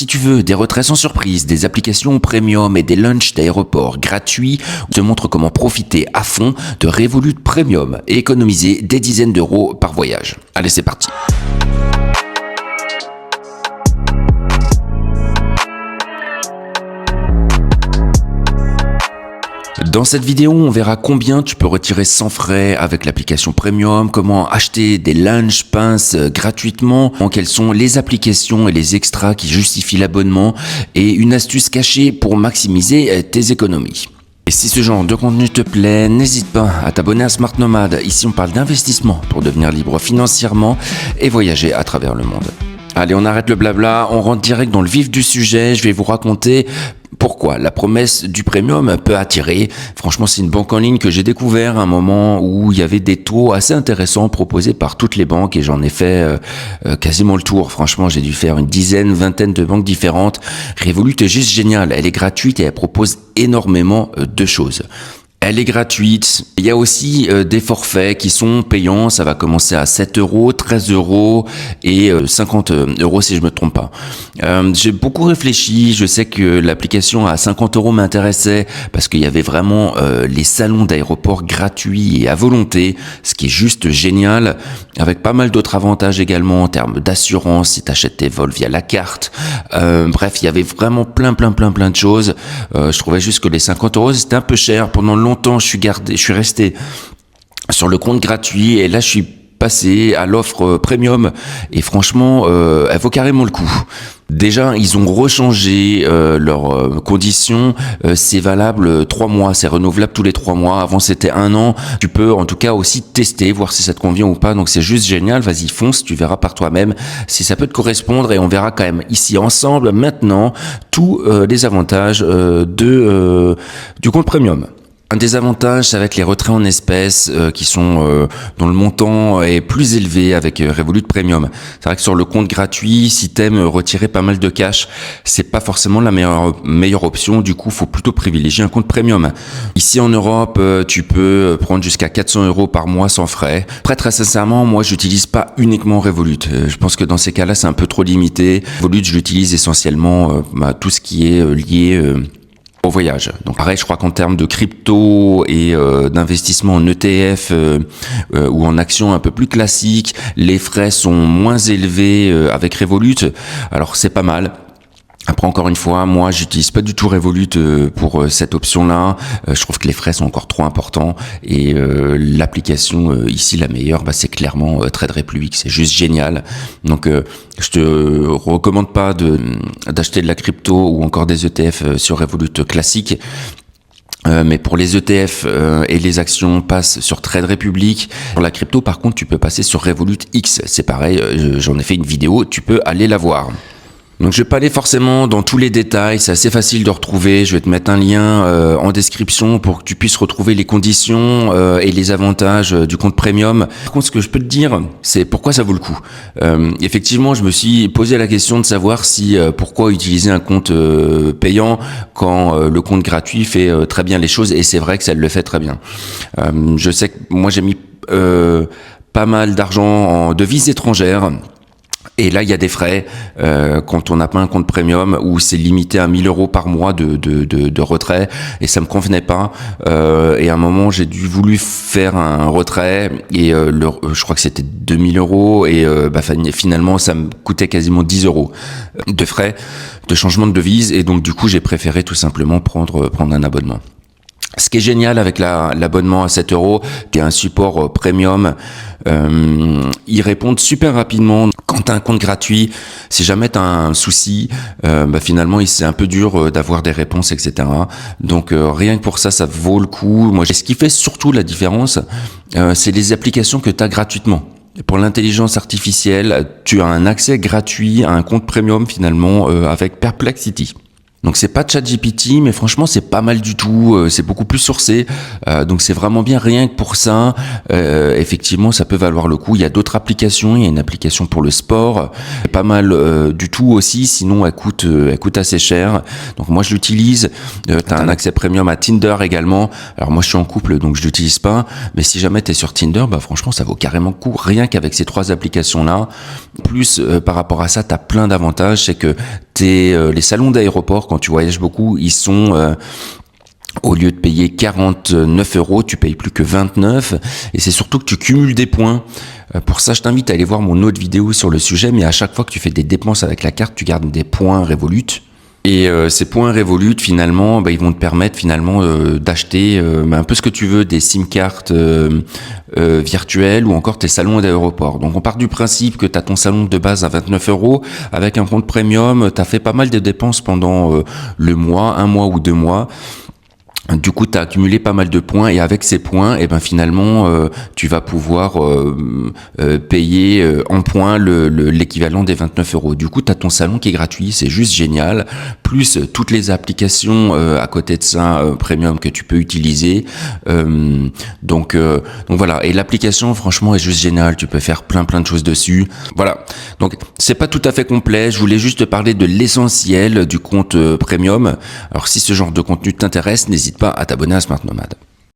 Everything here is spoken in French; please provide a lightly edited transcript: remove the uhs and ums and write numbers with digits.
Si tu veux des retraits sans surprise, des applications premium et des lunchs d'aéroport gratuits, on te montre comment profiter à fond de Revolut Premium et économiser des dizaines d'euros par voyage. Allez, c'est parti. Dans cette vidéo, on verra combien tu peux retirer sans frais avec l'application Premium, comment acheter des lunchs, pinces gratuitement, quelles sont les applications et les extras qui justifient l'abonnement et une astuce cachée pour maximiser tes économies. Et si ce genre de contenu te plaît, n'hésite pas à t'abonner à Smart Nomad. Ici, on parle d'investissement pour devenir libre financièrement et voyager à travers le monde. Allez, on arrête le blabla, on rentre direct dans le vif du sujet. Je vais vous raconter pourquoi la promesse du premium peut attirer. Franchement, c'est une banque en ligne que j'ai découvert à un moment où il y avait des taux assez intéressants proposés par toutes les banques et j'en ai fait quasiment le tour. Franchement, j'ai dû faire une dizaine, vingtaine de banques différentes. Revolut est juste géniale. Elle est gratuite et elle propose énormément de choses. Elle est gratuite. Il y a aussi des forfaits qui sont payants. Ça va commencer à 7 euros, 13 euros et 50 euros si je me trompe pas. J'ai beaucoup réfléchi. Je sais que l'application à 50 euros m'intéressait parce qu'il y avait vraiment les salons d'aéroport gratuits et à volonté, ce qui est juste génial, avec pas mal d'autres avantages également en termes d'assurance si tu achètes tes vols via la carte. Bref, il y avait vraiment plein de choses. Je trouvais juste que les 50 euros c'était un peu cher. Pendant longtemps, je suis resté sur le compte gratuit et là, je suis passé à l'offre premium et franchement, elle vaut carrément le coup. Déjà, ils ont rechangé leurs conditions. C'est valable 3 mois, c'est renouvelable tous les 3 mois. Avant, c'était 1 an. Tu peux en tout cas aussi tester, voir si ça te convient ou pas. Donc, c'est juste génial. Vas-y, fonce, tu verras par toi-même si ça peut te correspondre. Et on verra quand même ici ensemble maintenant tous les avantages du compte premium. Un des avantages, ça va être les retraits en espèces qui sont dont le montant est plus élevé avec Revolut Premium. C'est vrai que sur le compte gratuit, si t'aimes retirer pas mal de cash, c'est pas forcément la meilleure option. Du coup, faut plutôt privilégier un compte Premium. Ici en Europe, tu peux prendre jusqu'à 400 euros par mois sans frais. Après, très sincèrement, moi, j'utilise pas uniquement Revolut. Je pense que dans ces cas-là, c'est un peu trop limité. Revolut, je l'utilise essentiellement tout ce qui est lié au voyage. Donc pareil, je crois qu'en termes de crypto et d'investissement en ETF ou en actions un peu plus classiques, les frais sont moins élevés avec Revolut. Alors c'est pas mal. Après, encore une fois, moi, j'utilise pas du tout Revolut pour cette option-là. Je trouve que les frais sont encore trop importants et l'application ici, la meilleure, c'est clairement Trade Republic. C'est juste génial. Donc, je te recommande pas d'acheter de la crypto ou encore des ETF sur Revolut classique. Mais pour les ETF et les actions, passe sur Trade Republic. Pour la crypto, par contre, tu peux passer sur Revolut X. C'est pareil, j'en ai fait une vidéo, tu peux aller la voir. Donc je vais pas aller forcément dans tous les détails, c'est assez facile de retrouver. Je vais te mettre un lien en description pour que tu puisses retrouver les conditions et les avantages du compte premium. Par contre, ce que je peux te dire, c'est pourquoi ça vaut le coup. Effectivement, je me suis posé la question de savoir si pourquoi utiliser un compte payant quand le compte gratuit fait très bien les choses, et c'est vrai que ça le fait très bien. Je sais que moi j'ai mis pas mal d'argent en devises étrangères. Et là, il y a des frais quand on n'a pas un compte premium où c'est limité à 1000 euros par mois de retrait, et ça me convenait pas. Et à un moment, j'ai voulu faire un retrait et je crois que c'était 2000 euros et finalement, ça me coûtait quasiment 10 euros de frais de changement de devise, et donc du coup, j'ai préféré tout simplement prendre un abonnement. Ce qui est génial avec l'abonnement à 7 euros, qui est un support premium, ils répondent super rapidement. Quand tu as un compte gratuit, si jamais tu as un souci, finalement, c'est un peu dur d'avoir des réponses, etc. Donc, rien que pour ça, ça vaut le coup. Moi, ce qui fait surtout la différence, c'est les applications que tu as gratuitement. Pour l'intelligence artificielle, tu as un accès gratuit à un compte premium, finalement, avec Perplexity. Donc c'est pas ChatGPT, mais franchement c'est pas mal du tout, c'est beaucoup plus sourcé, donc c'est vraiment bien. Rien que pour ça, effectivement ça peut valoir le coup. Il y a d'autres applications, il y a une application pour le sport, pas mal du tout aussi, sinon elle coûte assez cher. Donc moi je l'utilise. T'as un accès premium à Tinder également. Alors moi je suis en couple donc je l'utilise pas, mais si jamais t'es sur Tinder, franchement ça vaut carrément le coup, rien qu'avec ces 3 applications là. Plus par rapport à ça, t'as plein d'avantages, c'est que les salons d'aéroport, quand tu voyages beaucoup, ils sont... au lieu de payer 49 euros, tu payes plus que 29. Et c'est surtout que tu cumules des points. Pour ça, je t'invite à aller voir mon autre vidéo sur le sujet. Mais à chaque fois que tu fais des dépenses avec la carte, tu gardes des points Revolut. Et ces points Revolut, finalement, ils vont te permettre finalement d'acheter un peu ce que tu veux, des SIM cartes virtuelles ou encore tes salons d'aéroport. Donc on part du principe que tu as ton salon de base à 29 euros. Avec un compte premium, tu as fait pas mal de dépenses pendant le mois, 1 mois ou 2 mois. Du coup, tu as accumulé pas mal de points et avec ces points, finalement, tu vas pouvoir payer en points l'équivalent des 29 euros. Du coup, tu as ton salon qui est gratuit, c'est juste génial. Plus toutes les applications à côté de ça, premium que tu peux utiliser. Donc voilà. Et l'application, franchement, est juste géniale. Tu peux faire plein de choses dessus. Voilà. Donc, c'est pas tout à fait complet. Je voulais juste te parler de l'essentiel du compte premium. Alors, si ce genre de contenu t'intéresse, n'hésite pas à t'abonner à Smart Nomad.